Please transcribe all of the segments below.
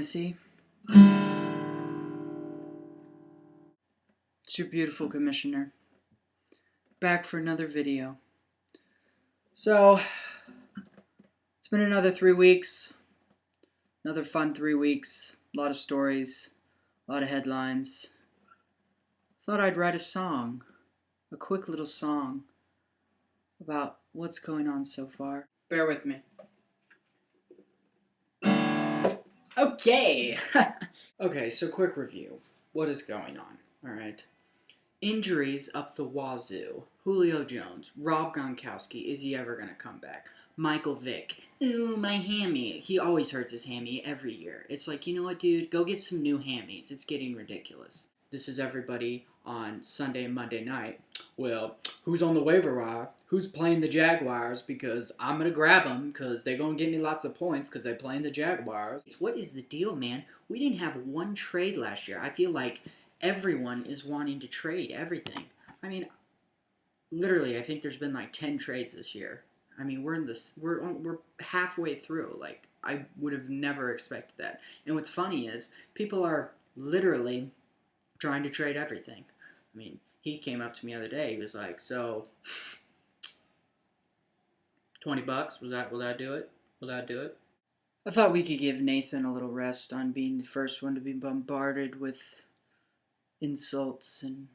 Fantasy. It's your beautiful commissioner. Back for another video. So, it's been another 3 weeks. Another fun 3 weeks. A lot of stories. A lot of headlines. Thought I'd write a song. A quick little song about what's going on so far. Bear with me. Okay. Okay, so quick review. What is going on? Alright. Injuries up the wazoo. Julio Jones, Rob Gronkowski, is he ever going to come back? Michael Vick, ooh, my hammy. He always hurts his hammy every year. It's like, you know what, dude? Go get some new hammies. It's getting ridiculous. This is everybody on Sunday and Monday night. Well, who's on the waiver wire? Who's playing the Jaguars? Because I'm going to grab them because they're going to give me lots of points because they're playing the Jaguars. What is the deal, man? We didn't have one trade last year. I feel like everyone is wanting to trade everything. I mean, literally, I think there's been like 10 trades this year. I mean, we're halfway through. Like, I would have never expected that. And what's funny is people are literally trying to trade everything. I mean, he came up to me the other day. He was like, "So, $20? Will that do it? Will that do it?" I thought we could give Nathan a little rest on being the first one to be bombarded with insults and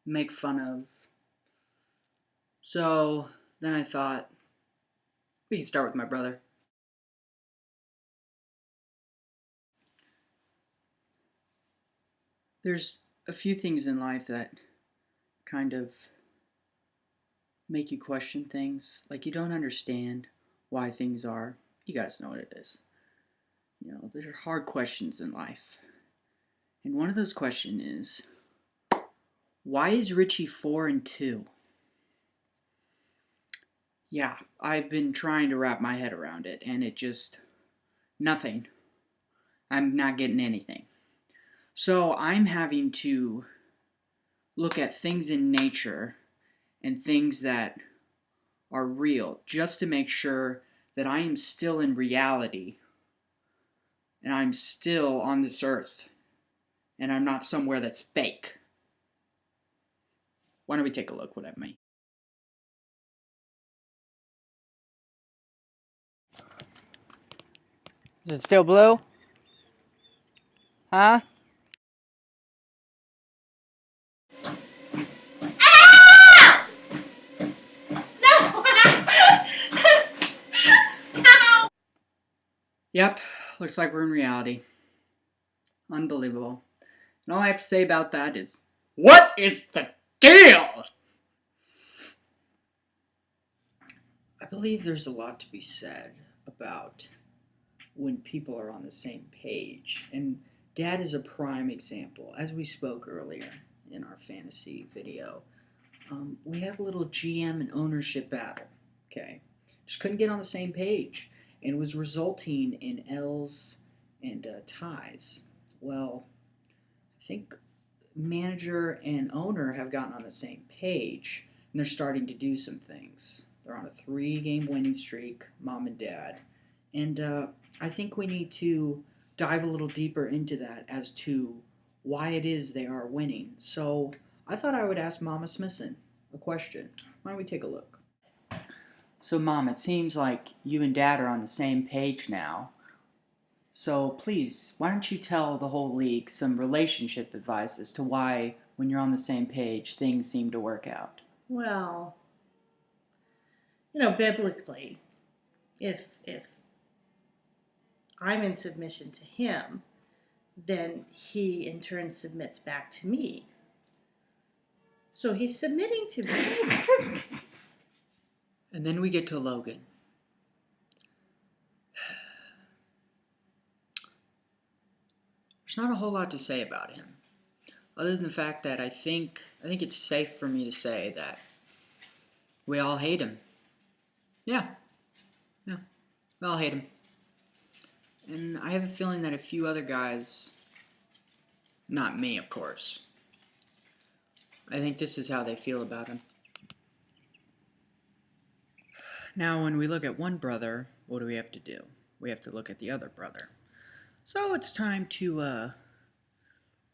make fun of. So then I thought we could start with my brother. There's a few things in life that kind of make you question things. Like, you don't understand why things are. You guys know what it is. You know, there are hard questions in life. And one of those questions is, why is Richie 4-2? Yeah, I've been trying to wrap my head around it, and it just, nothing. I'm not getting anything. So I'm having to look at things in nature and things that are real just to make sure that I am still in reality and I'm still on this earth and I'm not somewhere that's fake. Why don't we take a look what I mean? Is it still blue? Huh? Yep, looks like we're in reality. Unbelievable. And all I have to say about that is, what is the deal? I believe there's a lot to be said about when people are on the same page. And Dad is a prime example. As we spoke earlier in our fantasy video, we had a little GM and ownership battle. Okay, just couldn't get on the same page, and was resulting in L's and ties. Well, I think manager and owner have gotten on the same page, and they're starting to do some things. They're on a 3-game winning streak, Mom and Dad, and I think we need to dive a little deeper into that as to why it is they are winning. So I thought I would ask Mama Smithson a question. Why don't we take a look? So, Mom, it seems like you and Dad are on the same page now. So please, why don't you tell the whole league some relationship advice as to why, when you're on the same page, things seem to work out? Well, biblically, if I'm in submission to him, then he in turn submits back to me. So he's submitting to me. And then we get to Logan. There's not a whole lot to say about him, other than the fact that I think it's safe for me to say that we all hate him. Yeah, we all hate him. And I have a feeling that a few other guys, not me, of course, I think this is how they feel about him. Now, when we look at one brother, what do we have to do? We have to look at the other brother. So it's time to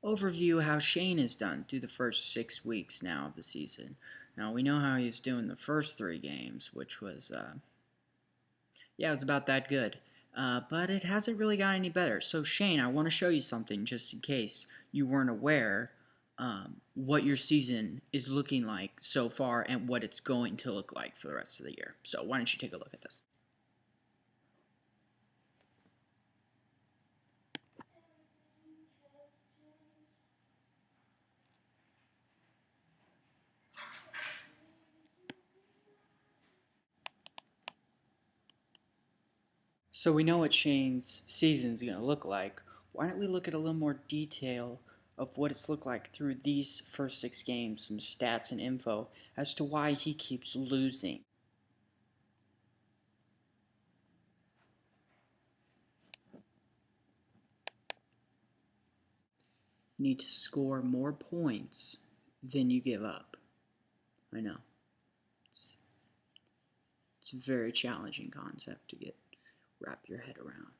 overview how Shane has done through the first 6 weeks now of the season. Now we know how he's doing the first 3 games, which was it was about that good. But it hasn't really got any better. So Shane, I want to show you something just in case you weren't aware what your season is looking like so far and what it's going to look like for the rest of the year. So why don't you take a look at this? So we know what Shane's season's going to look like. Why don't we look at a little more detail of what it's looked like through these first 6 games, some stats and info as to why he keeps losing. You need to score more points than you give up. I know. It's a very challenging concept to wrap your head around.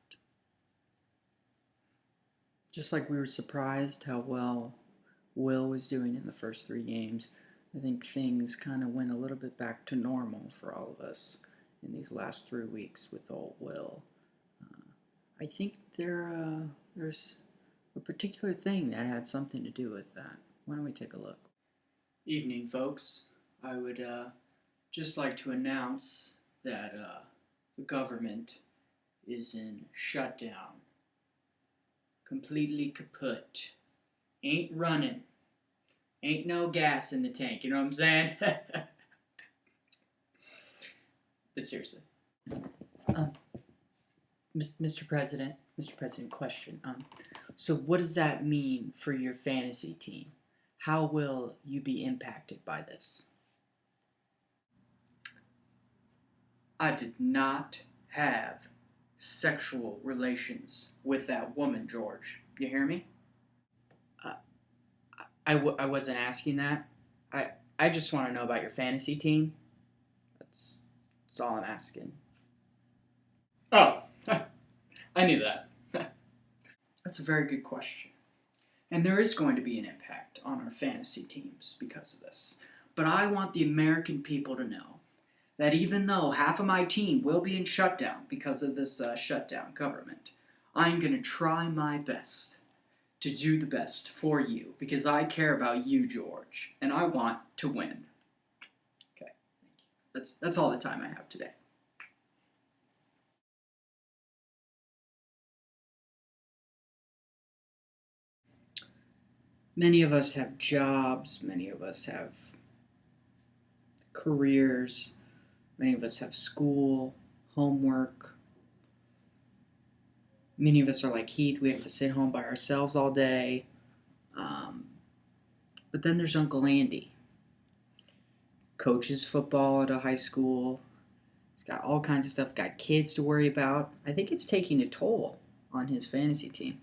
Just like we were surprised how well Will was doing in the first 3 games, I think things kind of went a little bit back to normal for all of us in these last 3 weeks with old Will. I think there's a particular thing that had something to do with that. Why don't we take a look? Evening, folks. I would just like to announce that the government is in shutdown. Completely kaput. Ain't running. Ain't no gas in the tank, you know what I'm saying? But seriously. Mr. President, question. So what does that mean for your fantasy team? How will you be impacted by this? I did not have sexual relations with that woman, George. You hear me? I wasn't asking that. I just want to know about your fantasy team. That's all I'm asking. Oh, I knew that. That's a very good question. And there is going to be an impact on our fantasy teams because of this. But I want the American people to know that even though half of my team will be in shutdown because of this shutdown government, I'm going to try my best to do the best for you because I care about you, George, and I want to win. Okay, thank you. That's all the time I have today. Many of us have jobs, many of us have careers, many of us have school, homework. Many of us are like Heath, we have to sit home by ourselves all day. But then there's Uncle Andy. Coaches football at a high school. He's got all kinds of stuff, got kids to worry about. I think it's taking a toll on his fantasy team.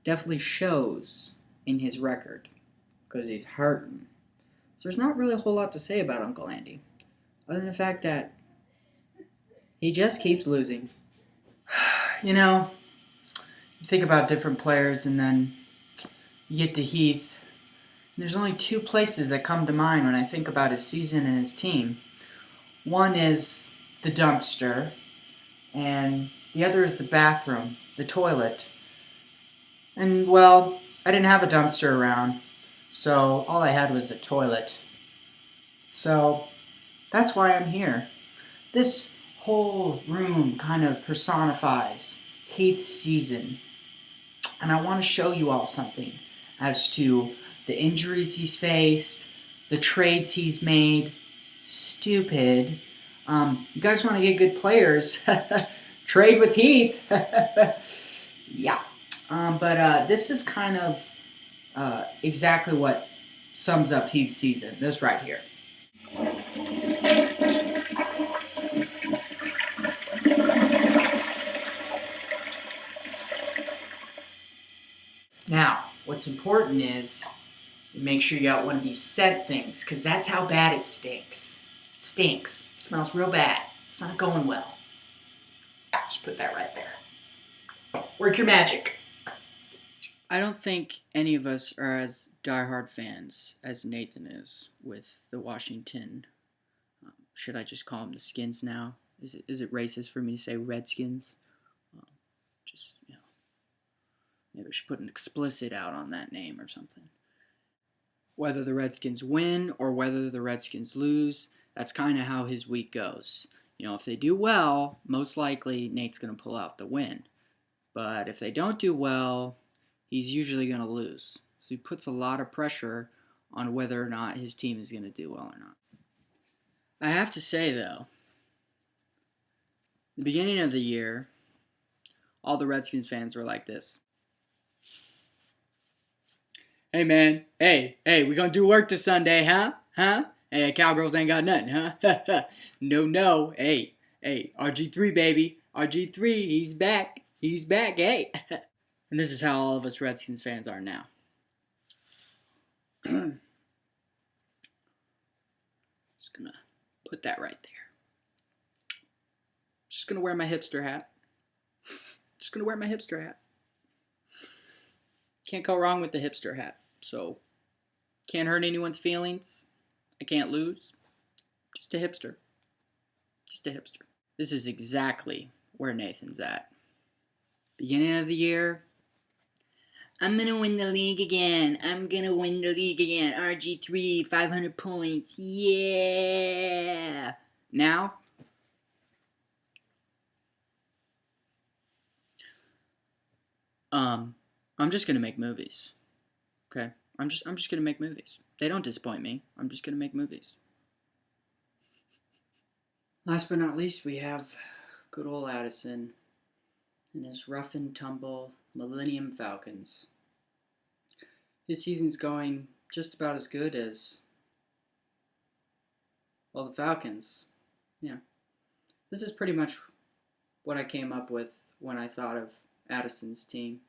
Definitely shows in his record because he's hurting. So there's not really a whole lot to say about Uncle Andy, other than the fact that he just keeps losing. You know, you think about different players and then you get to Heath. There's only 2 places that come to mind when I think about his season and his team. One is the dumpster, and the other is the bathroom, the toilet. And, well, I didn't have a dumpster around, so all I had was a toilet. So that's why I'm here. This whole room kind of personifies Heath's season. And I want to show you all something as to the injuries he's faced, the trades he's made. Stupid. You guys want to get good players? Trade with Heath. Yeah. But this is kind of exactly what sums up Heath's season. This right here. Now, what's important is you make sure you got one of these scent things, because that's how bad it stinks. It stinks. It smells real bad. It's not going well. Just put that right there. Work your magic. I don't think any of us are as diehard fans as Nathan is with the Washington. Should I just call them the Skins now? Is it racist for me to say Redskins? Um, just maybe I should put an explicit out on that name or something. Whether the Redskins win or whether the Redskins lose, that's kind of how his week goes. If they do well, most likely Nate's going to pull out the win. But if they don't do well, he's usually going to lose. So he puts a lot of pressure on whether or not his team is going to do well or not. I have to say, though, the beginning of the year, all the Redskins fans were like this. Hey, man. Hey, we gonna do work this Sunday, huh? Hey, Cowgirls ain't got nothing, huh? No. Hey, RG3, baby. RG3, he's back. Hey. And this is how all of us Redskins fans are now. Just gonna put that right there. Just gonna wear my hipster hat. Can't go wrong with the hipster hat. So, can't hurt anyone's feelings. I can't lose. Just a hipster. This is exactly where Nathan's at. Beginning of the year, I'm gonna win the league again. RG3, 500 points. Yeah. Now, I'm just gonna make movies. Okay? I'm just gonna make movies. They don't disappoint me. I'm just gonna make movies. Last but not least, we have good old Addison and his rough and tumble Millennium Falcons. His season's going just about as good as, well, the Falcons. Yeah. This is pretty much what I came up with when I thought of Addison's team.